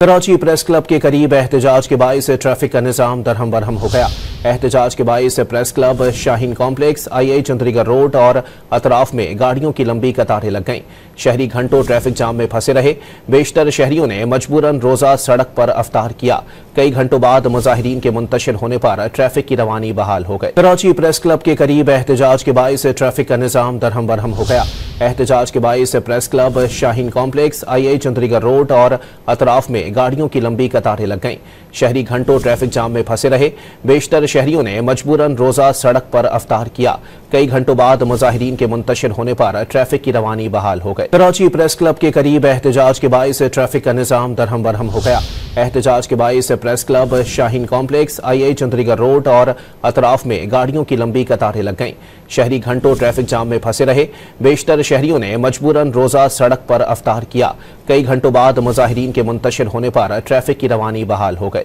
Karachi press club के करीब एहतजाज के बाइस ट्रैफिक का निजाम दरहम बरहम हो गया। एहतजाज के बाइस प्रेस क्लब, शाहीन कॉम्प्लेक्स, आई चंद्रीगढ़ रोड और अतराफ में गाड़ियों की लंबी कतारें लग गईं। शहरी घंटों ट्रैफिक जाम में फंसे रहे। बेशतर शहरियों ने मजबूरन रोजा सड़क पर अफ्तार किया। कई घंटों बाद मुजाहिरीन के मुंतशिर होने पर ट्रैफिक की रवानी बहाल हो गई। कराची प्रेस क्लब के करीब एहतजाज के बाइस ट्रैफिक का निजाम दरहम बरहम हो गया। एहतजाज के बाइस प्रेस क्लब, शाहीन कॉम्प्लेक्स, आई चंद्रीगढ़ रोड और अतराफ में गाड़ियों की लंबी कतारें लग गईं। शहरी घंटों ट्रैफिक जाम में फंसे रहे। बेशतर शहरियों ने मजबूरन रोजा सड़क पर अफ्तार किया। कई घंटों बाद मुजाहिरीन के मुंतशिर होने पर ट्रैफिक की रवानी बहाल हो गई। कराची प्रेस क्लब के करीब एहतजाज के बाइस ट्रैफिक का निजाम दरहम बरहम हो गया। एहतजाज के बाइस प्रेस क्लब, शाहीन कॉम्प्लेक्स, आई चंद्रीगढ़ रोड और अतराफ में गाड़ियों की लंबी कतारें लग गईं। शहरी घंटों ट्रैफिक जाम में फंसे रहे। बेशतर शहरियों ने मजबूरन रोजा सड़क पर अफ्तार किया। कई घंटों बाद मुजाहिरीन के मुंतशिर होने पर ट्रैफिक की रवानी बहाल हो गई।